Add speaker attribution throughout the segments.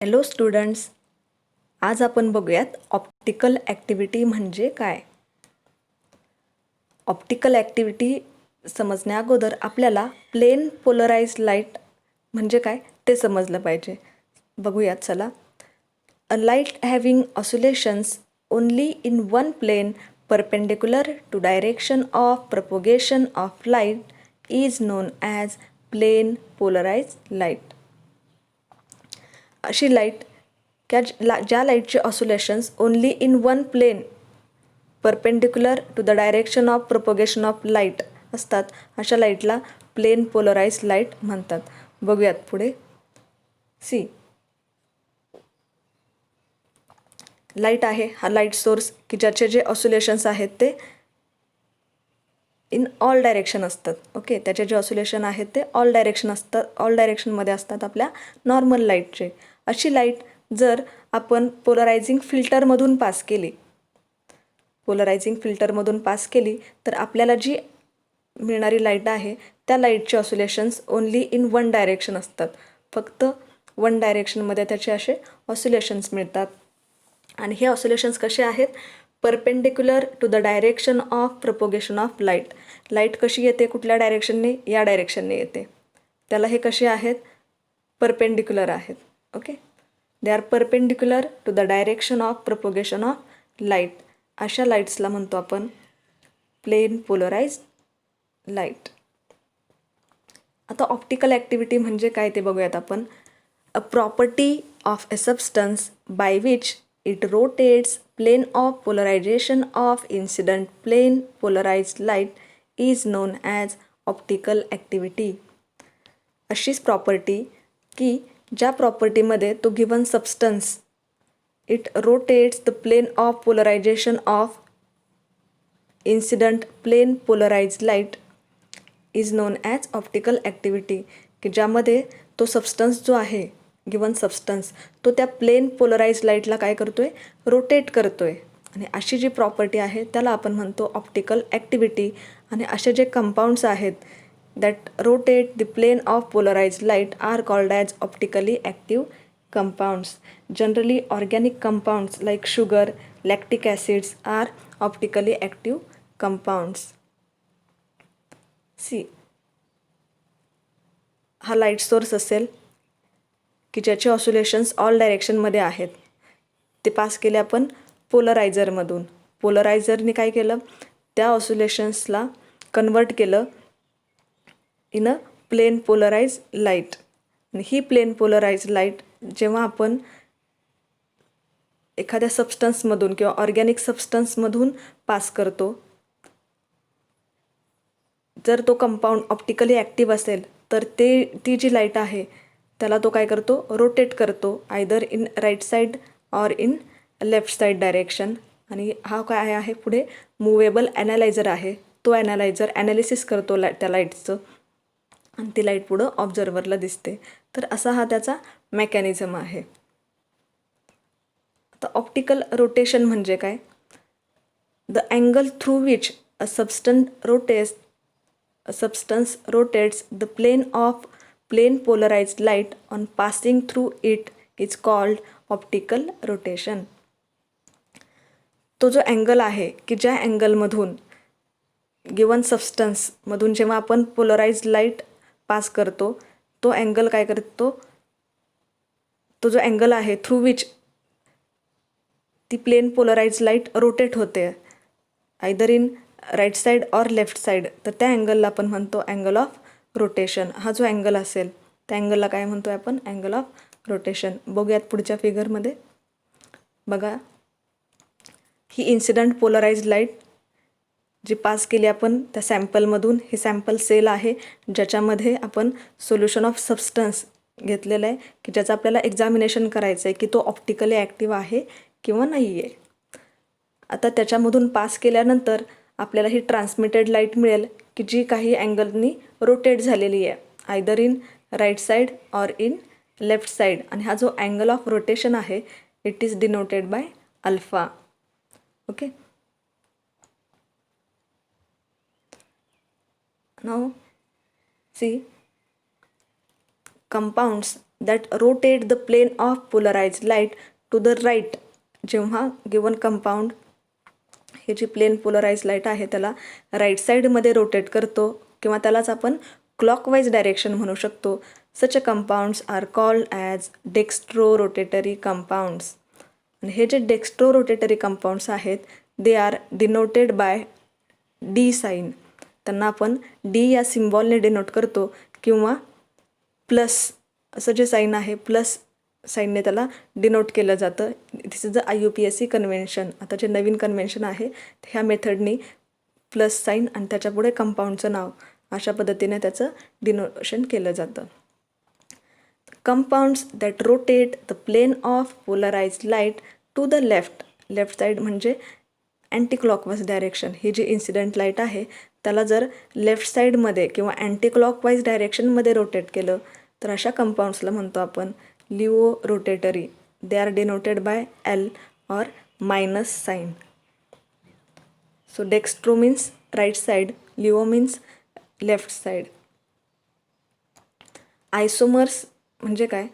Speaker 1: Hello students, आज आपण बघूयात ऑप्टिकल ॲक्टिव्हिटी म्हणजे काय. ऑप्टिकल ॲक्टिव्हिटी समजण्या अगोदर आपल्याला प्लेन पोलराइज्ड लाईट म्हणजे काय ते समजलं पाहिजे. बघूयात चला. A light having oscillations only in one plane perpendicular to direction of propagation of light is known as plane polarised light. अशी लाईट ज्या लाईटचे oscillations only in one plane perpendicular to the direction of propagation of light असतात, अशा लाईटला plain polarised light म्हणतात. बघूयात पुढे. C, light आहे हा लाईट सोर्स की ज्याचे जे ऑसिलेशन्स आहेत ते इन ऑल डायरेक्शन असतात. ओके, त्याचे जे ऑसिलेशन आहेत ते ऑल डायरेक्शनमध्ये असतात आपल्या नॉर्मल लाईटचे. अशी लाईट जर आपण पोलरायझिंग फिल्टरमधून पास केली तर आपल्याला जी मिळणारी लाईट आहे त्या लाईटचे oscillations only in one direction असतात. फक्त वन डायरेक्शनमध्ये त्याचे असे ऑसिलेशन्स मिळतात. आणि हे ऑसिलेशन्स कसे आहेत? Perpendicular to the direction of propagation of light. Light कशी येते, कुठल्या डायरेक्शनने? या डायरेक्शनने येते. त्याला हे कसे आहेत? परपेंडिक्युलर आहेत. Okay, they are perpendicular to the direction of propagation of light. अशा लाईट्सला म्हणतो आपण प्लेन पोलराइज्ड लाईट. आता ऑप्टिकल ॲक्टिव्हिटी म्हणजे काय ते बघूयात आपण. A property of a substance by which it rotates plane of polarization of incident plane polarized light is known as optical activity. अशीच प्रॉपर्टी की ज्या प्रॉपर्टीमध्ये तो given substance it rotates the plane of polarization of incident plane polarised light is known as optical activity. की ज्यामध्ये तो substance जो आहे, गिवन सबस्टन्स, तो त्या प्लेन पोलराइज्ड लाईटला काय करतोय? रोटेट करतोय. आणि अशी जी प्रॉपर्टी आहे त्याला आपण म्हणतो ऑप्टिकल ॲक्टिव्हिटी. आणि असे जे कंपाऊंड्स आहेत that rotate the plane of polarized light are called as optically active compounds. Generally organic compounds like sugar, lactic acids are optically active compounds. See, हा लाईट सोर्स असेल की ज्याचे ऑसिलेशन्स ऑल डायरेक्शनमध्ये आहेत. ते पास केले आपण पोलरायझरमधून. पोलरायझरने काय केलं? त्या ऑसिलेशन्सला कन्वर्ट केलं in a plane polarised light. आणि ही प्लेन पोलराइज्ड लाईट जेव्हा आपण एखाद्या सबस्टन्समधून किंवा ऑर्गॅनिक सबस्टन्समधून पास करतो, जर तो कंपाऊंड ऑप्टिकली ॲक्टिव्ह असेल तर ती जी लाईट आहे त्याला तो काय करतो? रोटेट करतो, either in right side or in left side direction. आणि हा काय आहे? पुढे मुवेबल ॲनालायझर आहे. तो ॲनालायझर ॲनालिसिस करतो त्या लाईटचं आणि ती लाईट पुढं ऑब्झर्वरला दिसते. तर असा हा त्याचा मेकॅनिझम आहे. आता ऑप्टिकल रोटेशन म्हणजे काय? The angle through which a substance rotates the plane of plane polarized light on passing through it is called optical rotation. तो जो अँगल आहे की ज्या अँगलमधून गिवन सबस्टन्समधून जेव्हा आपण पोलराइज्ड लाईट पास करतो, तो अँगल काय करतो? तो जो अँगल आहे थ्रू विच ती प्लेन पोलराइज्ड लाईट रोटेट होते, either in right side or left side, तर त्या अँगलला आपण म्हणतो अँगल ऑफ रोटेशन. हा जो अँगल असेल त्या अँगलला काय म्हणतो आपण? Angle of rotation. बघूयात पुढच्या फिगरमध्ये. बघा, ही इन्सिडंट पोलराइज्ड लाईट जी पास केली आपण त्या सॅम्पलमधून. हे सॅम्पल सेल आहे ज्याच्यामध्ये आपण सोल्युशन ऑफ सबस्टन्स घेतलेलं आहे की ज्याचं आपल्याला एक्झामिनेशन करायचं आहे की तो ऑप्टिकली ॲक्टिव्ह आहे किंवा नाही आहे. आता त्याच्यामधून पास केल्यानंतर आपल्याला ही ट्रान्समिटेड लाईट मिळेल की जी काही अँगलनी रोटेट झालेली आहे, either in right side or in left side. आणि हा जो अँगल ऑफ रोटेशन आहे it is denoted by alpha. Okay, now see, compounds that rotate the plane of polarize light to the right. जेव्हा given compound हे जी plain polarise light आहे त्याला right साईडमध्ये रोटेट करतो किंवा त्यालाच आपण क्लॉकवाईज डायरेक्शन म्हणू शकतो. Such compounds are called as dextro rotatory compounds. आणि हे जे डेक्स्ट्रो रोटेटरी कंपाऊंड्स आहेत they are denoted by D sign. त्यांना आपण डी या सिम्बॉलने डिनोट करतो किंवा प्लस असं जे साईन आहे प्लस साईनने त्याला डिनोट केलं जातं. दिस इज द IUPAC कन्व्हेन्शन. आता जे नवीन कन्व्हेन्शन आहे ह्या मेथडनी प्लस साईन आणि त्याच्यापुढे कंपाऊंडचं नाव अशा पद्धतीने त्याचं डिनोशन केलं जातं. Compounds that rotate the plane of polarize light to the left. Left side म्हणजे अँटी क्लॉकवाईज डायरेक्शन. ही जी इन्सिडेंट लाईट आहे त्याला जर लेफ्ट साईडमध्ये किंवा अँटी क्लॉकवाईज डायरेक्शनमध्ये रोटेट केलं तर अशा कंपाऊंड्सला म्हणतो आपण laevorotatory. They are denoted by L or minus sign. So dextro means right side, laevo means left side. Isomers म्हणजे काय?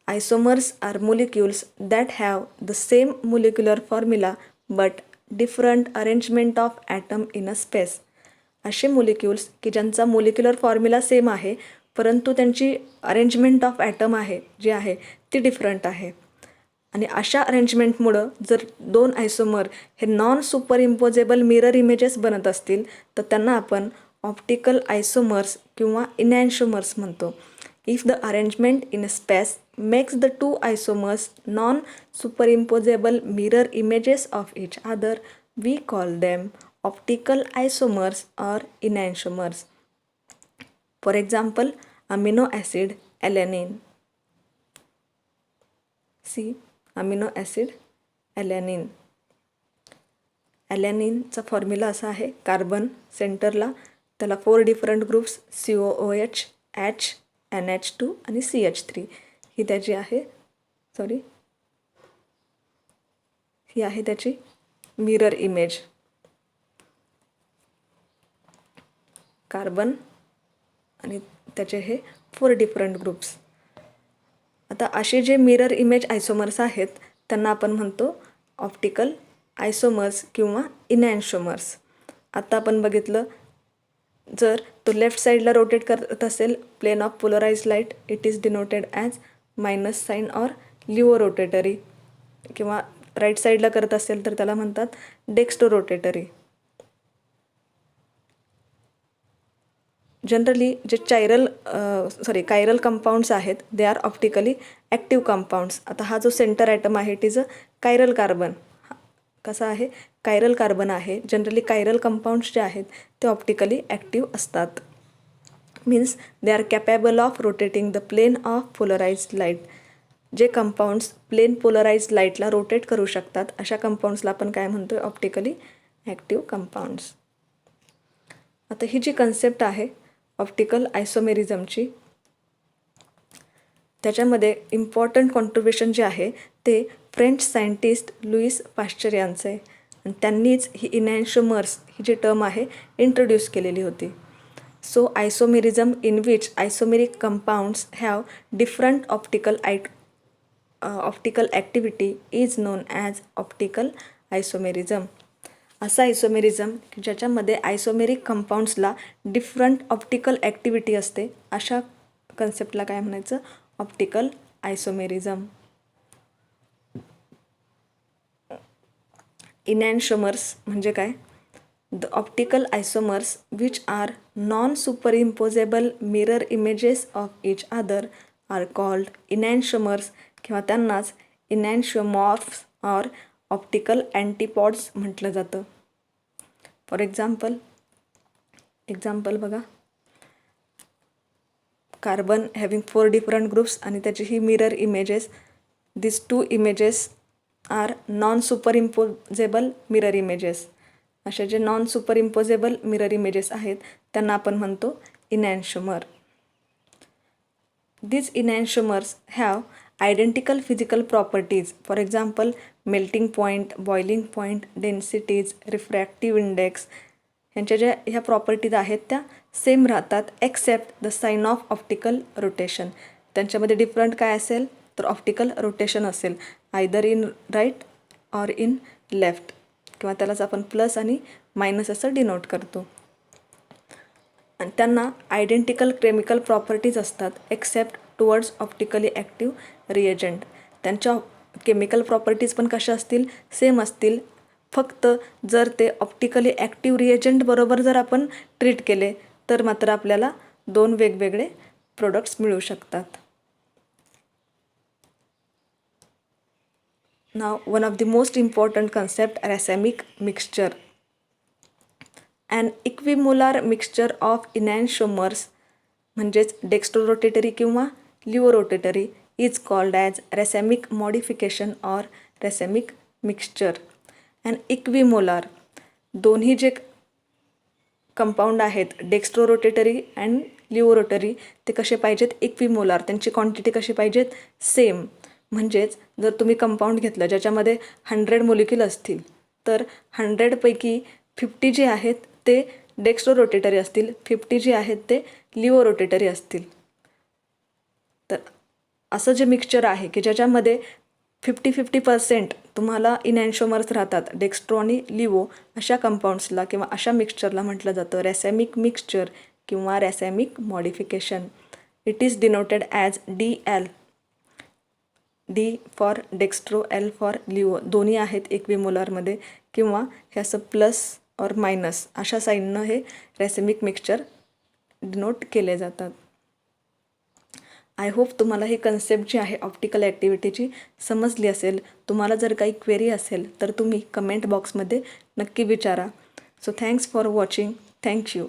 Speaker 1: Isomers are molecules that have the same molecular formula but different arrangement of atom in a space. असे molecules की ज्यांचा molecular formula same आहे परंतु त्यांची arrangement of item आहे जी आहे ती डिफरंट आहे. आणि अशा अरेंजमेंटमुळं जर दोन आयसोमर हे non super imposable mirror images बनत असतील तर त्यांना आपण ऑप्टिकल आयसोमर्स किंवा इनॅन्शोमर्स म्हणतो. If the arrangement in a space makes the two isomers non superimposable mirror images of each other we call them optical isomers or enantiomers. For example amino acid alanine. See amino acid alanine. ॲलेनिनचा formula असा आहे carbon सेंटरला त्याला 4 different groups COOH, H, NH2 आणि CH3 ही त्याची आहे ही आहे त्याची मिरर इमेज. कार्बन आणि त्याचे हे 4 डिफरंट ग्रुप्स. आता असे जे मिरर इमेज आयसोमर्स आहेत त्यांना आपण म्हणतो ऑप्टिकल आयसोमर्स किंवा इनॅन्शोमर्स. आता आपण बघितलं जर तो लेफ्ट साईडला रोटेट करत असेल plane of polarize light it is denoted as minus sign or laevorotatory. किंवा राईट साईडला करत असेल तर त्याला म्हणतात डेक्स्ट्रो रोटेटरी. जनरली जे कायरल कंपाऊंड्स आहेत they are optically active compounds. आता हा जो सेंटर ॲटम आहे it is a chiral carbon. कसा आहे? कायरल कार्बन आहे. जनरली कायरल कंपाऊंड्स जे आहेत ते ऑप्टिकली ॲक्टिव्ह असतात. Means they are capable of rotating the plane of polarize light. जे कंपाऊंड्स प्लेन पोलराइज लाईटला रोटेट करू शकतात अशा कंपाऊंड्सला आपण काय म्हणतो? Optically active compounds. आता ही जी कन्सेप्ट आहे ऑप्टिकल आयसोमेरिझमची त्याच्यामध्ये इम्पॉर्टंट कॉन्ट्रिब्युशन जे आहे ते फ्रेंच सायंटिस्ट लुईस पाश्चर यांचं आहे. आणि त्यांनीच ही इनॅन्शोमर्स ही जी टर्म आहे इंट्रोड्यूस केलेली होती. So isomerism in which isomeric compounds have different optical activity is known as optical isomerism. असा आयसोमेरिझम की ज्याच्यामध्ये आयसोमेरिक कंपाऊंड्सला डिफरंट ऑप्टिकल ॲक्टिव्हिटी असते अशा कन्सेप्टला काय म्हणायचं? Optical isomerism. इनॅन्शोमर्स म्हणजे काय? The optical isomers which are non superimposable mirror images of each other are called enantiomers किंवा त्यांनाच इनॅन्शोमॉर्फ्स ऑर ऑप्टिकल अँटीपॉड्स म्हटलं जातं. फॉर एक्झाम्पल बघा कार्बन हॅविंग 4 डिफरंट ग्रुप्स आणि त्याची ही mirror images. This 2 images are non superimposable mirror images. असे जे नॉन सुपरइम्पोजेबल मिरर इमेजेस आहेत त्यांना आपण म्हणतो इनॅन्शोमर. These enantiomers have identical physical properties. For example, melting point, boiling point, densities, refractive index. यांच्या ज्या ह्या प्रॉपर्टीज आहेत त्या सेम राहतात except the sign of optical rotation. त्यांच्यामध्ये डिफरंट काय असेल तर ऑप्टिकल रोटेशन असेल, either in right or in left, किंवा त्यालाच आपण प्लस आणि मायनस असं डिनोट करतो. आणि त्यांना आयडेंटिकल केमिकल प्रॉपर्टीज असतात except towards optically active reagent. त्यांच्या केमिकल प्रॉपर्टीज पण कशा असतील, सेम असतील, फक्त जर ते ऑप्टिकली ॲक्टिव्ह रिएजंट बरोबर जर आपण ट्रीट केले तर मात्र आपल्याला 2 वेगवेगळे प्रोडक्ट्स मिळू शकतात. Now one of the most important concept racemic mixture. And equimolar mixture of enantiomers म्हणजेच डेक्स्ट्रोरोटेटरी किंवा levorotatory is called as racemic modification or racemic mixture. And equimolar दोन्ही जे कंपाऊंड आहेत डेक्स्ट्रोरोटेटरी अँड लिओरोटरी ते कसे पाहिजेत, इक्विमोलार, त्यांची क्वांटिटी कशी पाहिजेत, सेम. म्हणजेच जर तुम्ही कंपाऊंड घेतलं ज्याच्यामध्ये 100 मोलिक्यूल असतील तर 100पैकी 50 जे आहेत ते डेक्स्ट्रोरोटेटरी असतील, 50 जे आहेत ते लिओरोटेटरी असतील. तर असं जे मिक्सचर आहे की ज्याच्यामध्ये 50-50% तुम्हाला इनॅन्शोमर्स राहतात, डेक्स्ट्रो आणि लिओ, अशा कंपाऊंड्सला किंवा अशा मिक्सचरला म्हटलं जातं रॅसेमिक मिक्सचर किंवा racemic modification. It is denoted as DL. D for dextro, L for levo, दोन्ही आहेत इक्विमोलारमध्ये, किंवा हे असं प्लस और मायनस अशा साईननं हे रॅसेमिक मिक्सचर डिनोट केले जातात. आय होप तुम्हाला ही कन्सेप्ट जी आहे ऑप्टिकल ॲक्टिव्हिटीची समजली असेल. तुम्हाला जर काही क्वेरी असेल तर तुम्ही कमेंट बॉक्समध्ये नक्की विचारा. So thanks for watching. Thank you.